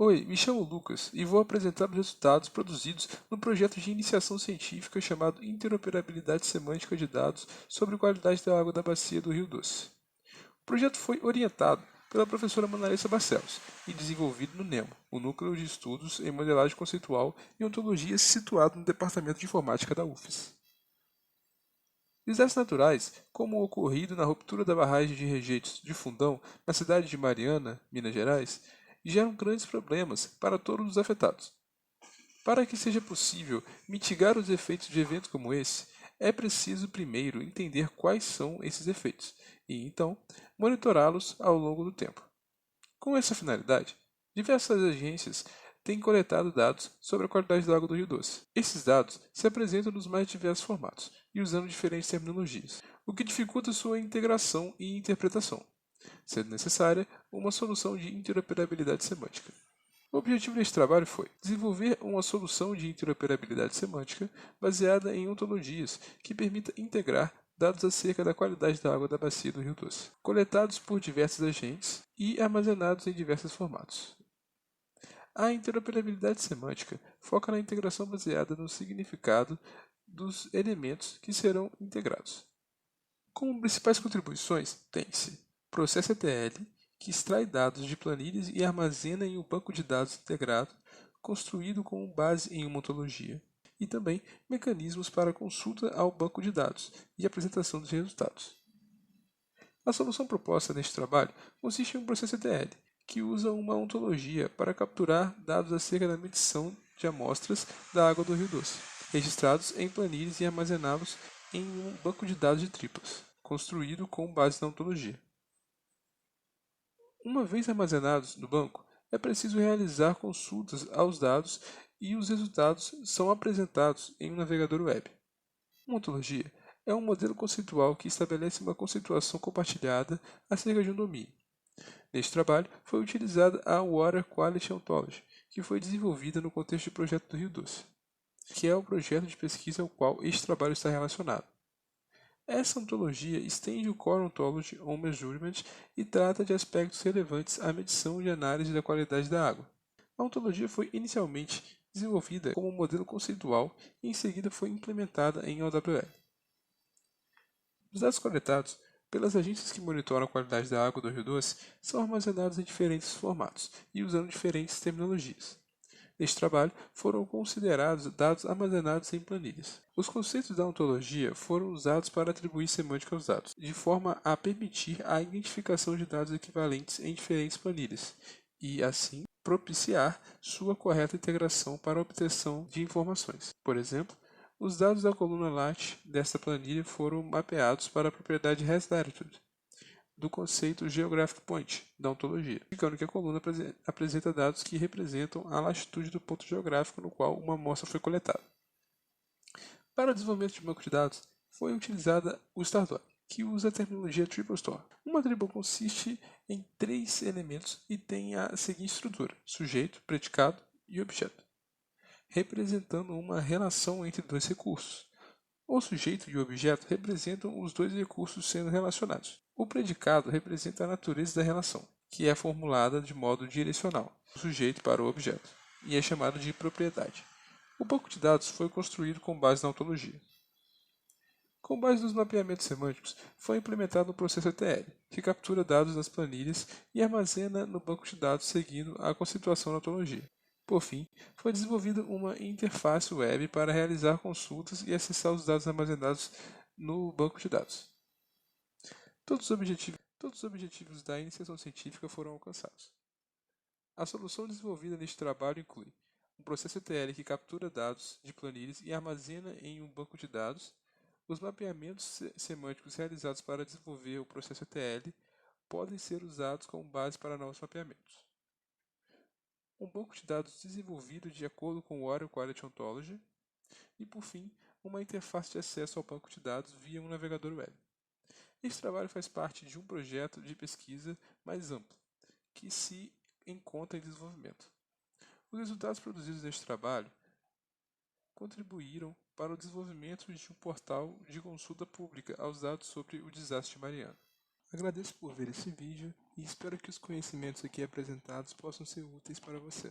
Oi, me chamo Lucas e vou apresentar os resultados produzidos no projeto de iniciação científica chamado Interoperabilidade Semântica de Dados sobre qualidade da água da bacia do Rio Doce. O projeto foi orientado pela professora Manalisa Barcelos e desenvolvido no NEMO, o Núcleo de Estudos em Modelagem Conceitual e Ontologia situado no Departamento de Informática da UFES. Desastres naturais, como o ocorrido na ruptura da barragem de rejeitos de Fundão, na cidade de Mariana, Minas Gerais, geram grandes problemas para todos os afetados. Para que seja possível mitigar os efeitos de eventos como esse, é preciso primeiro entender quais são esses efeitos e, então, monitorá-los ao longo do tempo. Com essa finalidade, diversas agências têm coletado dados sobre a qualidade da água do Rio Doce. Esses dados se apresentam nos mais diversos formatos e usando diferentes terminologias, o que dificulta sua integração e interpretação, sendo necessária uma solução de interoperabilidade semântica. O objetivo deste trabalho foi desenvolver uma solução de interoperabilidade semântica baseada em ontologias que permita integrar dados acerca da qualidade da água da bacia do Rio Doce, coletados por diversos agentes e armazenados em diversos formatos. A interoperabilidade semântica foca na integração baseada no significado dos elementos que serão integrados. Como principais contribuições, tem-se processo ETL, que extrai dados de planilhas e armazena em um banco de dados integrado, construído com base em uma ontologia, e também mecanismos para consulta ao banco de dados e apresentação dos resultados. A solução proposta neste trabalho consiste em um processo ETL, que usa uma ontologia para capturar dados acerca da medição de amostras da água do Rio Doce, registrados em planilhas e armazená-los em um banco de dados de triplas, construído com base na ontologia. Uma vez armazenados no banco, é preciso realizar consultas aos dados e os resultados são apresentados em um navegador web. Uma ontologia é um modelo conceitual que estabelece uma conceituação compartilhada acerca de um domínio. Neste trabalho, foi utilizada a Water Quality Ontology, que foi desenvolvida no contexto do projeto do Rio Doce, que é o projeto de pesquisa ao qual este trabalho está relacionado. Essa ontologia estende o Core Ontology on Measurement e trata de aspectos relevantes à medição e análise da qualidade da água. A ontologia foi inicialmente desenvolvida como um modelo conceitual e em seguida foi implementada em OWL. Os dados coletados pelas agências que monitoram a qualidade da água do Rio Doce são armazenados em diferentes formatos e usando diferentes terminologias. Neste trabalho, foram considerados dados armazenados em planilhas. Os conceitos da ontologia foram usados para atribuir semântica aos dados, de forma a permitir a identificação de dados equivalentes em diferentes planilhas e, assim, propiciar sua correta integração para a obtenção de informações. Por exemplo, os dados da coluna lat desta planilha foram mapeados para a propriedade hasLatitude do conceito Geographic Point da ontologia, indicando que a coluna apresenta dados que representam a latitude do ponto geográfico no qual uma amostra foi coletada. Para o desenvolvimento de banco de dados, foi utilizada o StarDoc, que usa a terminologia Triple Store. Uma triple consiste em 3 elementos e tem a seguinte estrutura: sujeito, predicado e objeto, representando uma relação entre dois recursos. O sujeito e o objeto representam os dois recursos sendo relacionados. O predicado representa a natureza da relação, que é formulada de modo direcional, do sujeito para o objeto, e é chamado de propriedade. O banco de dados foi construído com base na ontologia. Com base nos mapeamentos semânticos, foi implementado o processo ETL, que captura dados das planilhas e armazena no banco de dados seguindo a conceituação da ontologia. Por fim, foi desenvolvida uma interface web para realizar consultas e acessar os dados armazenados no banco de dados. Todos os objetivos da iniciação científica foram alcançados. A solução desenvolvida neste trabalho inclui um processo ETL que captura dados de planilhas e armazena em um banco de dados. Os mapeamentos semânticos realizados para desenvolver o processo ETL podem ser usados como base para novos mapeamentos. Um banco de dados desenvolvido de acordo com o Water Quality Ontology e, por fim, uma interface de acesso ao banco de dados via um navegador web. Este trabalho faz parte de um projeto de pesquisa mais amplo, que se encontra em desenvolvimento. Os resultados produzidos neste trabalho contribuíram para o desenvolvimento de um portal de consulta pública aos dados sobre o desastre de Mariana. Agradeço por ver esse vídeo e espero que os conhecimentos aqui apresentados possam ser úteis para você.